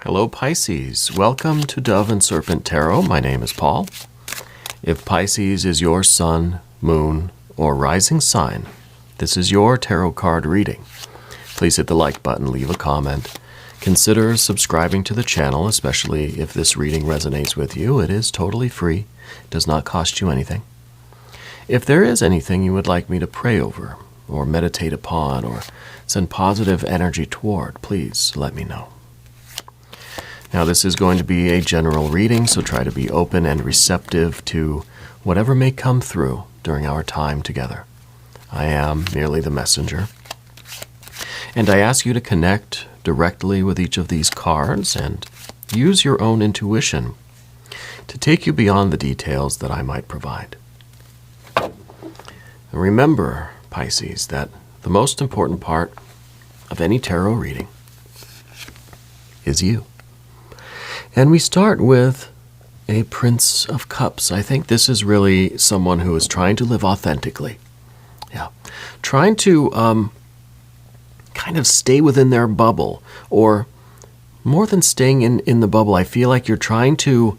Hello Pisces, welcome to Dove and Serpent Tarot. My name is Paul. If Pisces is your sun, moon, or rising sign, this is your tarot card reading. Please hit the like button, leave a comment. Consider subscribing to the channel, especially if this reading resonates with you. It is totally free, does not cost you anything. If there is anything you would like me to pray over, or meditate upon, or send positive energy toward, please let me know. Now, this is going to be a general reading, so try to be open and receptive to whatever may come through during our time together. I am merely the messenger. And I ask you to connect directly with each of these cards and use your own intuition to take you beyond the details that I might provide. And remember, Pisces, that the most important part of any tarot reading is you. And we start with a Prince of Cups. I think this is really someone who is trying to live authentically. Yeah. Trying to kind of stay within their bubble. Or more than staying in the bubble, I feel like you're trying to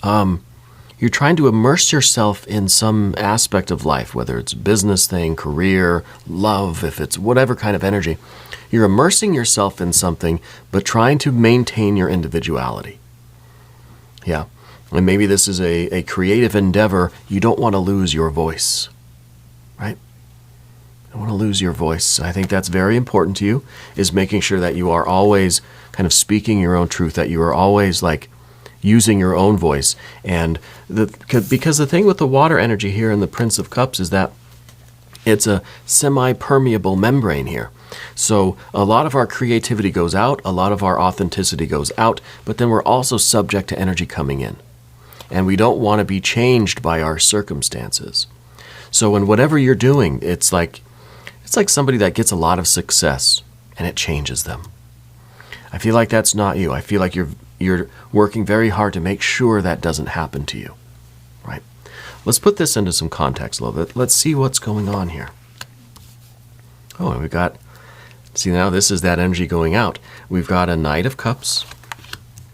immerse yourself in some aspect of life, whether it's business thing, career, love, if it's whatever kind of energy. You're immersing yourself in something, but trying to maintain your individuality. Yeah. And maybe this is a creative endeavor. You don't want to lose your voice, right? You don't want to lose your voice. I think that's very important to you, is making sure that you are always kind of speaking your own truth, that you are always like using your own voice. And because the thing with the water energy here in the Prince of Cups is that it's a semi-permeable membrane here. So a lot of our creativity goes out, a lot of our authenticity goes out, but then we're also subject to energy coming in. And we don't want to be changed by our circumstances. So in whatever you're doing, it's like somebody that gets a lot of success and it changes them. I feel like that's not you. I feel like you're working very hard to make sure that doesn't happen to you. Right? Let's put this into some context a little bit. Let's see what's going on here. Oh, and we've got, see now this is that energy going out. We've got a Knight of Cups.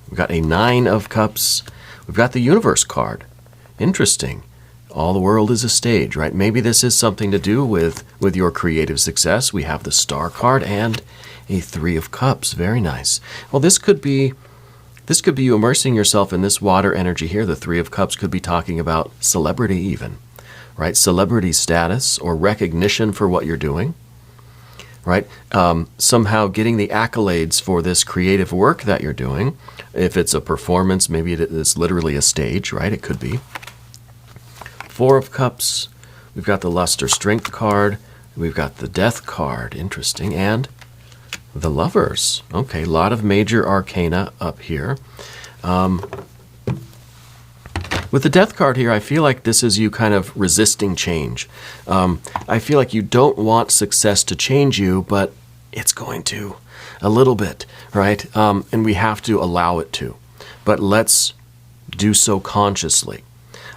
We've got a Nine of Cups. We've got the Universe card. Interesting. All the world is a stage, right? Maybe this is something to do with your creative success. We have the Star card and a Three of Cups. Very nice. Well, this could be you immersing yourself in this water energy here. The Three of Cups could be talking about celebrity even, right? Celebrity status or recognition for what you're doing, right? Somehow getting the accolades for this creative work that you're doing. If it's a performance, maybe it's literally a stage, right? It could be. Four of Cups. We've got the Lust or Strength card. We've got the Death card. Interesting. And the Lovers. Okay, a lot of major arcana up here. With the Death card here, I feel like this is you kind of resisting change. I feel like you don't want success to change you, but it's going to a little bit, right? And we have to allow it to. But let's do so consciously.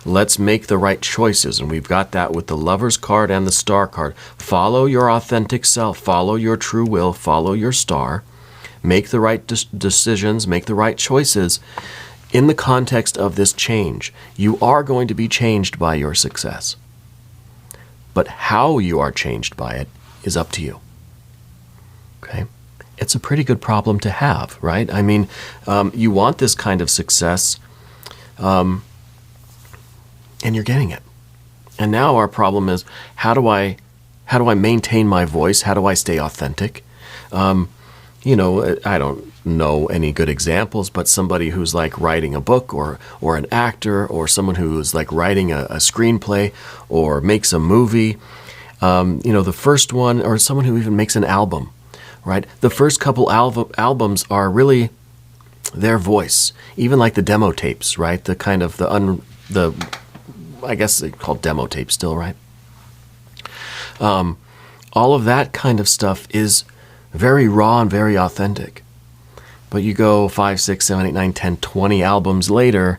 Let's make the right choices, and we've got that with the Lovers card and the Star card. Follow your authentic self, follow your true will, follow your star. Make the right decisions, make the right choices in the context of this change. You are going to be changed by your success. But how you are changed by it is up to you. Okay? It's a pretty good problem to have, right? I mean, you want this kind of success, and you're getting it. And now our problem is, how do I maintain my voice? How do I stay authentic? I don't know any good examples, but somebody who's like writing a book or an actor or someone who's like writing a screenplay or makes a movie, the first one, or someone who even makes an album, right? The first couple albums are really their voice, even like the demo tapes, right? The kind of I guess they call demo tape still, right? All of that kind of stuff is very raw and very authentic. But you go 5, 6, 7, 8, 9, 10, 20 albums later,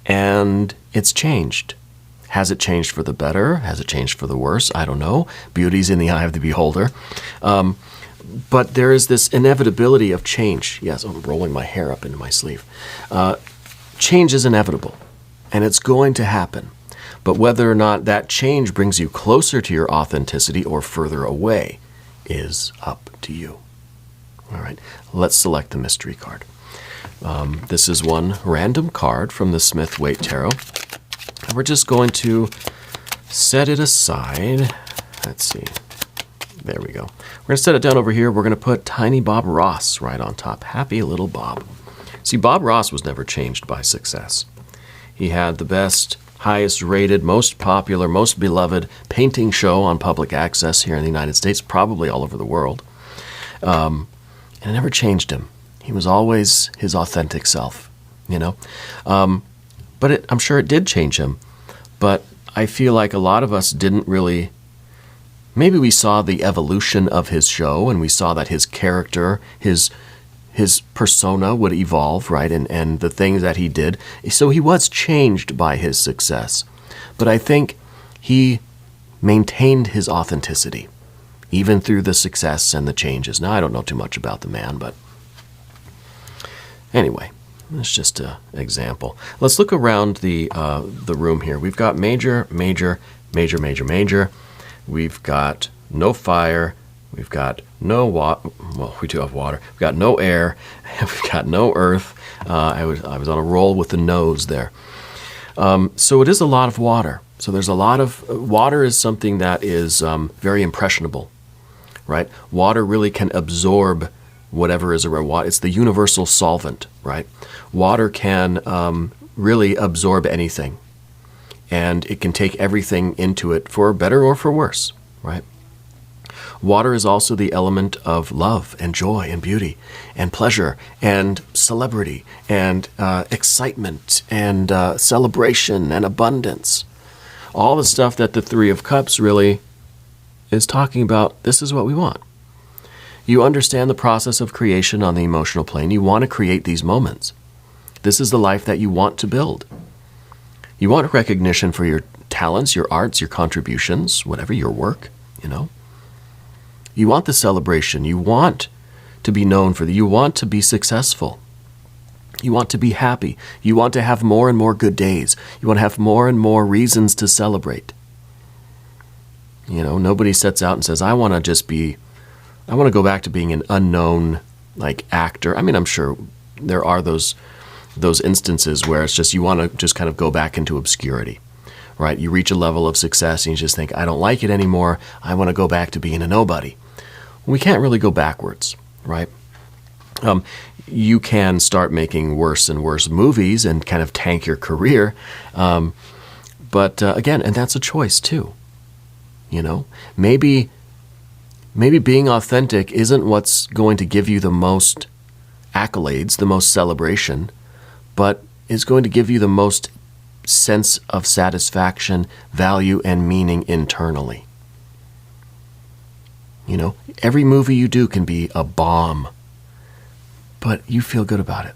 and it's changed. Has it changed for the better? Has it changed for the worse? I don't know. Beauty's in the eye of the beholder. But there is this inevitability of change. Yes, I'm rolling my hair up into my sleeve. Change is inevitable, and it's going to happen. But whether or not that change brings you closer to your authenticity or further away is up to you. All right, let's select the mystery card. This is one random card from the Smith-Waite Tarot. And we're just going to set it aside. Let's see. There we go. We're going to set it down over here. We're going to put tiny Bob Ross right on top. Happy little Bob. See, Bob Ross was never changed by success. He had the best, highest rated, most popular, most beloved painting show on public access here in the United States, probably all over the world. And it never changed him. He was always his authentic self, you know. But I'm sure it did change him. But I feel like a lot of us didn't really. Maybe we saw the evolution of his show, and we saw that his character, his persona would evolve, right? And the things that he did. So he was changed by his success. But I think he maintained his authenticity, even through the success and the changes. Now, I don't know too much about the man, but anyway, that's just an example. Let's look around the room here. We've got major, major, major, major, major. We've got no fire. We've got no water. Well, we do have water. We've got no air. We've got no earth. I was on a roll with the nose there. So it is a lot of water. So there's a lot of water is something that is very impressionable, right? Water really can absorb whatever is around water. It's the universal solvent, right? Water can really absorb anything. And it can take everything into it for better or for worse, right? Water is also the element of love and joy and beauty and pleasure and celebrity and excitement and celebration and abundance. All the stuff that the Three of Cups really is talking about, this is what we want. You understand the process of creation on the emotional plane. You want to create these moments. This is the life that you want to build. You want recognition for your talents, your arts, your contributions, whatever, your work, you know. You want the celebration. You want to be known for you want to be successful. You want to be happy. You want to have more and more good days. You want to have more and more reasons to celebrate. You know, nobody sets out and says, I want to go back to being an unknown, like, actor. I mean, I'm sure there are those instances where it's just you want to just kind of go back into obscurity, right? You reach a level of success and you just think, I don't like it anymore. I want to go back to being a nobody. We can't really go backwards, right? You can start making worse and worse movies and kind of tank your career. But again, and that's a choice too. You know, maybe being authentic isn't what's going to give you the most accolades, the most celebration, but is going to give you the most sense of satisfaction, value, and meaning internally. You know, every movie you do can be a bomb, but you feel good about it.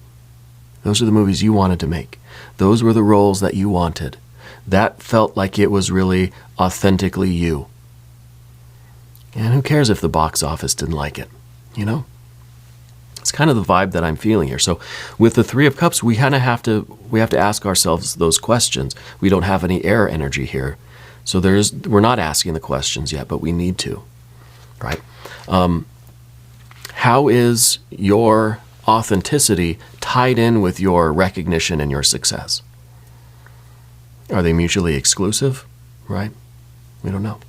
Those are the movies you wanted to make. Those were the roles that you wanted. That felt like it was really authentically you. And who cares if the box office didn't like it, you know? It's kind of the vibe that I'm feeling here. So with the Three of Cups, we kind of have to ask ourselves those questions. We don't have any air energy here. So we're not asking the questions yet, but we need to, right? How is your authenticity tied in with your recognition and your success? Are they mutually exclusive, right? We don't know.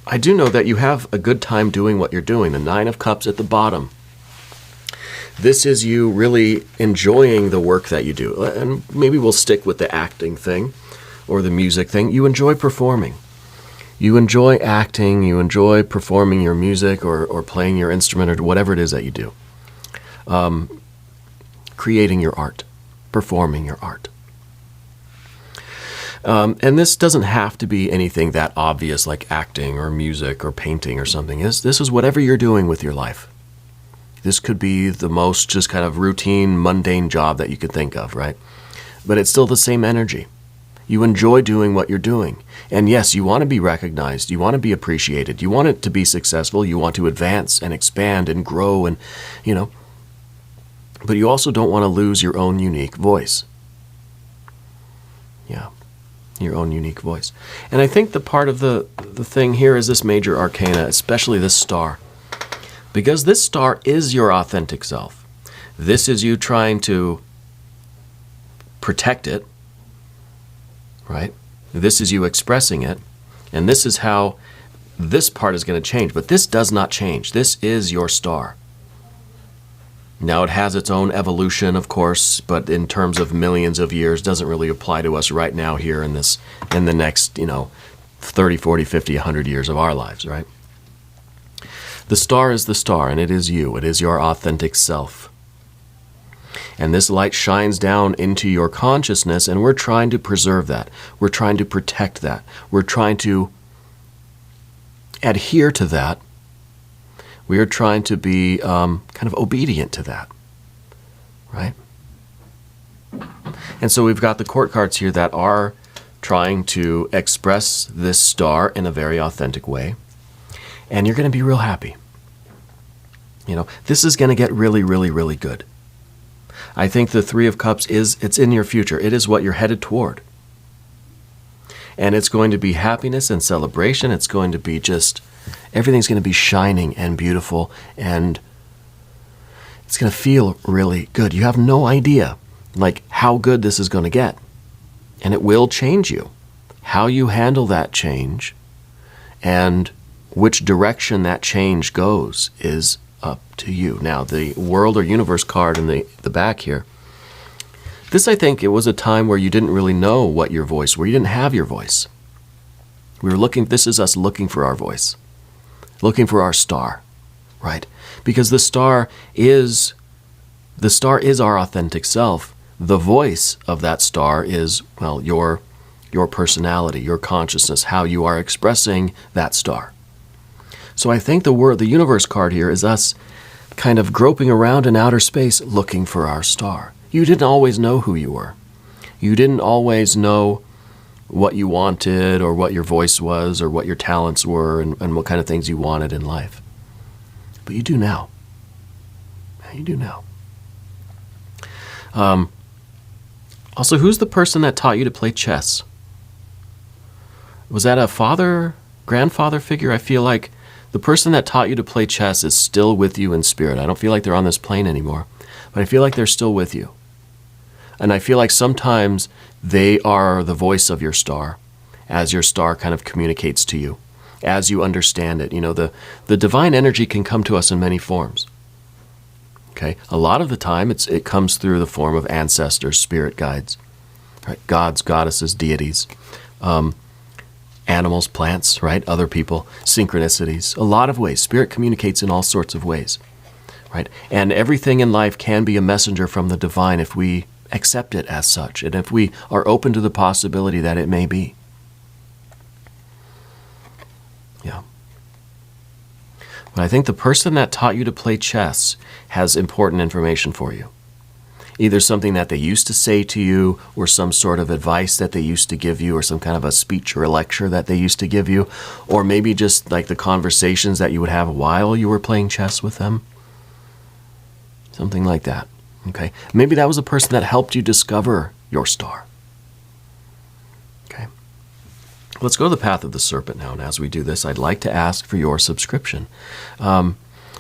I do know that you have a good time doing what you're doing. The Nine of Cups at the bottom. This is you really enjoying the work that you do. And maybe we'll stick with the acting thing or the music thing. You enjoy performing. You enjoy acting. You enjoy performing your music or playing your instrument or whatever it is that you do. Creating your art. Performing your art. And this doesn't have to be anything that obvious like acting or music or painting or something. This is whatever you're doing with your life. This could be the most just kind of routine, mundane job that you could think of, right? But it's still the same energy. You enjoy doing what you're doing. And yes, you want to be recognized. You want to be appreciated. You want it to be successful. You want to advance and expand and grow and, but you also don't want to lose your own unique voice. Yeah, your own unique voice. And I think the part of the thing here is this major arcana, especially this star. Because this star is your authentic self. This is you trying to protect it, right? This is you expressing it. And this is how this part is going to change. But this does not change. This is your star. Now, it has its own evolution, of course, but in terms of millions of years, doesn't really apply to us right now here in the next, 30, 40, 50, 100 years of our lives, right? The star is the star, and it is you. It is your authentic self. And this light shines down into your consciousness, and we're trying to preserve that. We're trying to protect that. We're trying to adhere to that. We are trying to be kind of obedient to that, right? And so we've got the court cards here that are trying to express this star in a very authentic way. And you're going to be real happy. This is going to get really, really, really good. I think the Three of Cups it's in your future. It is what you're headed toward. And it's going to be happiness and celebration. It's going to be everything's going to be shining and beautiful, and it's going to feel really good. You have no idea, how good this is going to get. And it will change you. How you handle that change and which direction that change goes is up to you. Now, the World or Universe card in the back here, this, I think, it was a time where you didn't really know what your voice were. You didn't have your voice. This is us looking for our voice, looking for our star, right? Because the star is our authentic self. The voice of that star is, your personality, your consciousness, how you are expressing that star. So I think the universe card here is us kind of groping around in outer space looking for our star. You didn't always know who you were. You didn't always know what you wanted or what your voice was or what your talents were and what kind of things you wanted in life. But you do now. You do now. Also, who's the person that taught you to play chess? Was that a father, grandfather figure? I feel like the person that taught you to play chess is still with you in spirit. I don't feel like they're on this plane anymore, but I feel like they're still with you. And I feel like sometimes they are the voice of your star, as your star kind of communicates to you, as you understand it. The divine energy can come to us in many forms. Okay, a lot of the time it comes through the form of ancestors, spirit guides, right? Gods, goddesses, deities, animals, plants, right? Other people, synchronicities, a lot of ways. Spirit communicates in all sorts of ways, right? And everything in life can be a messenger from the divine if we accept it as such, and if we are open to the possibility that it may be. Yeah. But I think the person that taught you to play chess has important information for you. Either something that they used to say to you, or some sort of advice that they used to give you, or some kind of a speech or a lecture that they used to give you, or maybe just like the conversations that you would have while you were playing chess with them. Something like that. Okay? Maybe that was a person that helped you discover your star. Okay? Let's go to the path of the serpent now. And as we do this, I'd like to ask for your subscription.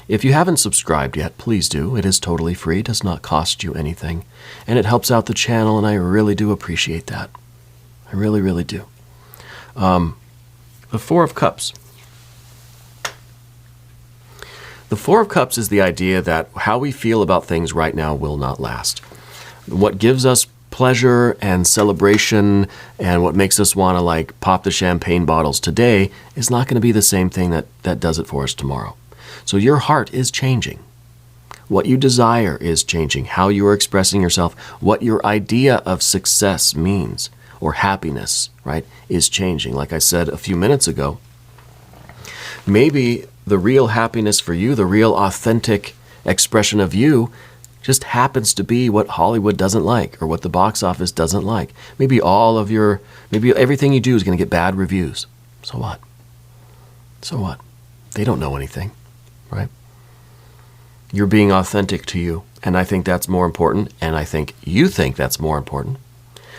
If you haven't subscribed yet, please do. It is totally free, does not cost you anything, and it helps out the channel, and I really do appreciate that. I really, really do. The Four of Cups. The Four of Cups is the idea that how we feel about things right now will not last. What gives us pleasure and celebration and what makes us want to pop the champagne bottles today is not going to be the same thing that does it for us tomorrow. So your heart is changing. What you desire is changing. How you are expressing yourself, what your idea of success means, or happiness, right, is changing. Like I said a few minutes ago, maybe the real happiness for you, the real authentic expression of you, Just happens to be what Hollywood doesn't like or what the box office doesn't like. Maybe everything you do is going to get bad reviews. So what? So what? They don't know anything, right? You're being authentic to you, and I think that's more important, and I think you think that's more important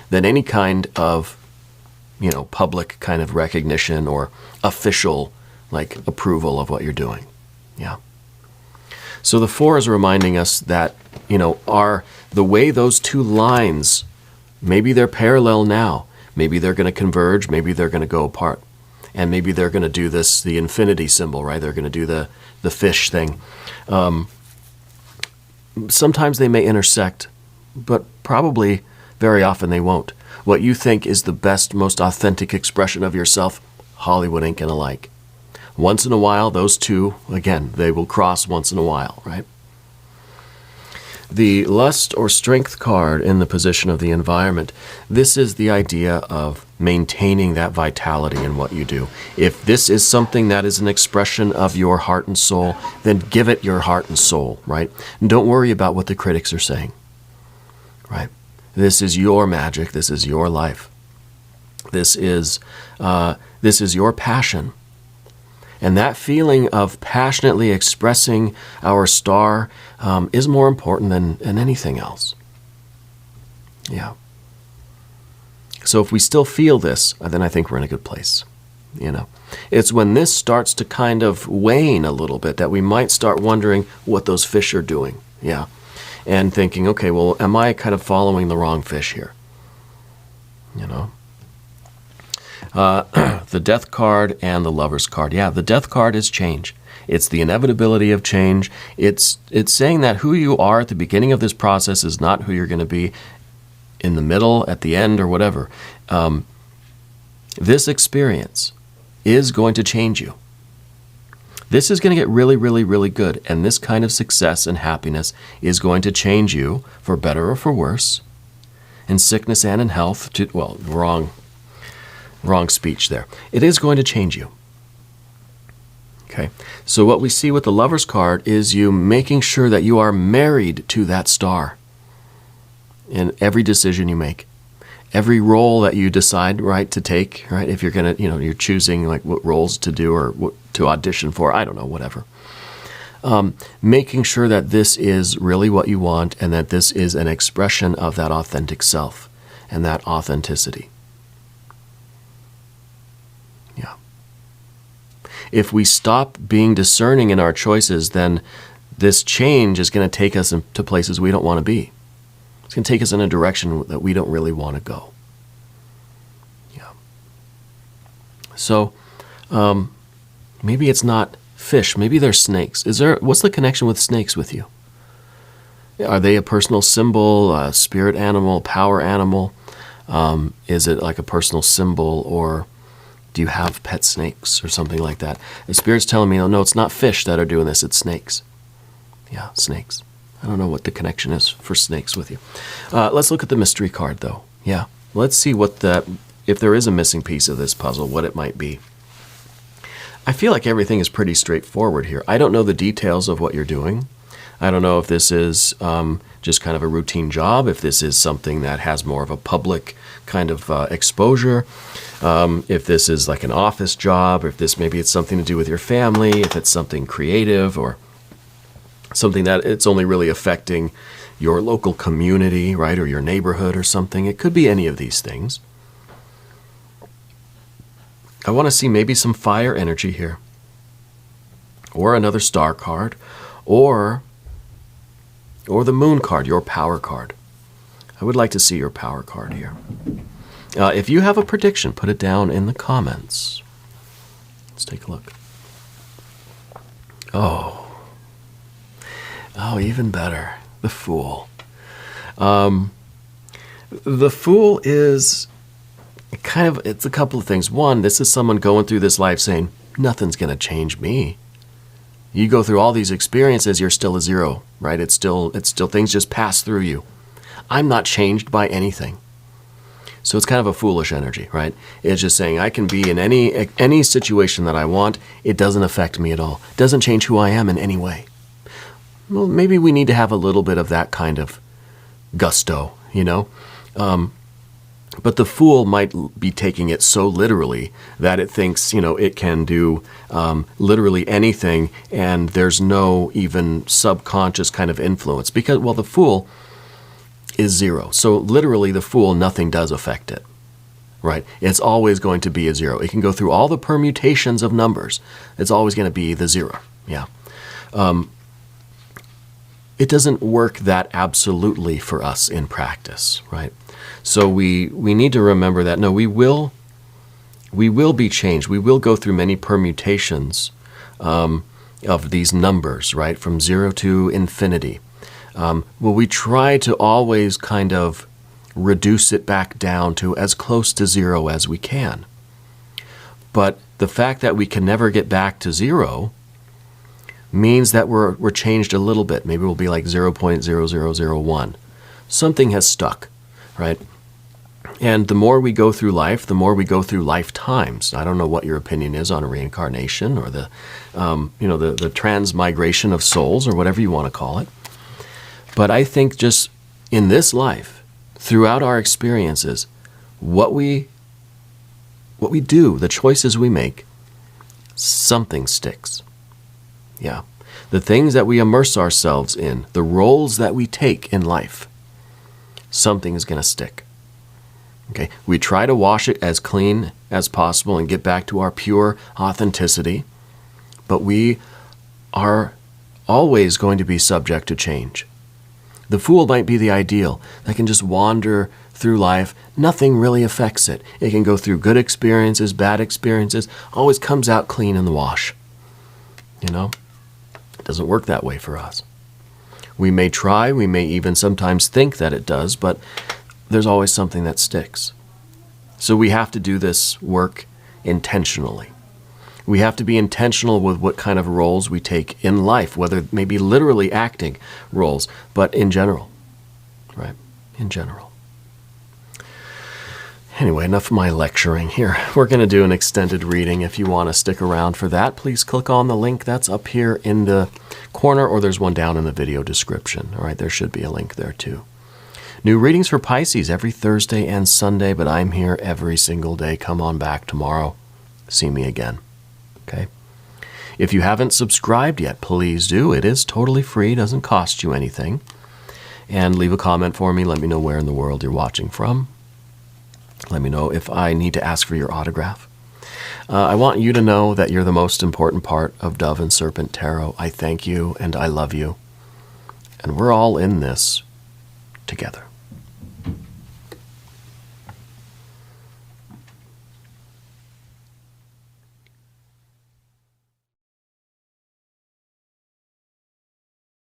than any kind of, public kind of recognition or official, approval of what you're doing. Yeah. So the 4 is reminding us that, the way those two lines, maybe they're parallel now, maybe they're going to converge, maybe they're going to go apart. And maybe they're going to do the infinity symbol, right? They're going to do the fish thing. Sometimes they may intersect, but probably very often they won't. What you think is the best, most authentic expression of yourself, Hollywood ain't going to like. Once in a while, those two, again, they will cross once in a while, right? The lust or strength card in the position of the environment, this is the idea of maintaining that vitality in what you do. If this is something that is an expression of your heart and soul, then give it your heart and soul, right? And don't worry about what the critics are saying, right? This is your magic. This is your life. This is your passion. And that feeling of passionately expressing our star is more important than anything else. Yeah. So if we still feel this, then I think we're in a good place. It's when this starts to kind of wane a little bit that we might start wondering what those fish are doing. Yeah. And thinking, okay, well, am I kind of following the wrong fish here? The Death card and the Lover's card. Yeah, the Death card is change. It's the inevitability of change. It's saying that who you are at the beginning of this process is not who you're going to be in the middle, at the end, or whatever. This experience is going to change you. This is going to get really, really, really good. And this kind of success and happiness is going to change you for better or for worse, in sickness and in health. Wrong speech there. It is going to change you. Okay. So what we see with the Lover's card is you making sure that you are married to that star in every decision you make. Every role that you decide, right, to take, right? If you're going to, you're choosing what roles to do or what to audition for, I don't know, whatever. Making sure that this is really what you want and that this is an expression of that authentic self and that authenticity. Yeah. If we stop being discerning in our choices, then this change is going to take us to places we don't want to be. It's going to take us in a direction that we don't really want to go. Yeah. So, maybe it's not fish. Maybe they're snakes. What's the connection with snakes with you? Are they a personal symbol, a spirit animal, power animal? Is it like a personal symbol, or do you have pet snakes or something like that? The Spirit's telling me, no, it's not fish that are doing this, it's snakes. Yeah, snakes. I don't know what the connection is for snakes with you. Let's look at the mystery card, though. Yeah, let's see if there is a missing piece of this puzzle, what it might be. I feel like everything is pretty straightforward here. I don't know the details of what you're doing. I don't know if this is just kind of a routine job, if this is something that has more of a public kind of exposure, if this is like an office job, or if maybe it's something to do with your family, if it's something creative or something that it's only really affecting your local community, right, or your neighborhood or something. It could be any of these things. I want to see maybe some fire energy here, or another star card, or the moon card, your power card. I would like to see your power card here. If you have a prediction, put it down in the comments. Let's take a look. Oh, even better. The Fool. The Fool is it's a couple of things. One, this is someone going through this life saying, nothing's going to change me. You go through all these experiences, you're still a zero, right? It's still things just pass through you. I'm not changed by anything. So it's kind of a foolish energy, right? It's just saying I can be in any situation that I want. It doesn't affect me at all. It doesn't change who I am in any way. well, maybe we need to have a little bit of that kind of gusto, But the fool might be taking it so literally that it thinks, it can do literally anything, and there's no even subconscious kind of influence. Because, well, the fool is zero. So literally the fool, nothing does affect it, right? It's always going to be a zero. It can go through all the permutations of numbers. It's always going to be the zero, yeah. It doesn't work that absolutely for us in practice, right? So we need to remember that, no, we will be changed. We will go through many permutations of these numbers, right, from 0 to infinity. We try to always kind of reduce it back down to as close to 0 as we can. But the fact that we can never get back to 0 means that we're changed a little bit. Maybe we'll be like 0.0001. Something has stuck, right? And the more we go through life, the more we go through lifetimes. I don't know what your opinion is on reincarnation or the transmigration of souls or whatever you want to call it. But I think just in this life, throughout our experiences, what we do, the choices we make, something sticks. Yeah. The things that we immerse ourselves in, the roles that we take in life, something is going to stick. Okay, we try to wash it as clean as possible and get back to our pure authenticity, but we are always going to be subject to change. The fool might be the ideal that can just wander through life. Nothing really affects it. It can go through good experiences, bad experiences, always comes out clean in the wash. It doesn't work that way for us. We may try, we may even sometimes think that it does, but there's always something that sticks. So we have to do this work intentionally. We have to be intentional with what kind of roles we take in life, whether it may be literally acting roles, but in general, right? In general. Anyway, enough of my lecturing here. We're going to do an extended reading. If you want to stick around for that, please click on the link that's up here in the corner, or there's one down in the video description. All right, there should be a link there too. New readings for Pisces every Thursday and Sunday, but I'm here every single day. Come on back tomorrow. See me again. Okay? If you haven't subscribed yet, please do. It is totally free, doesn't cost you anything. And leave a comment for me. Let me know where in the world you're watching from. Let me know if I need to ask for your autograph. I want you to know that you're the most important part of Dove and Serpent Tarot. I thank you and I love you. And we're all in this together.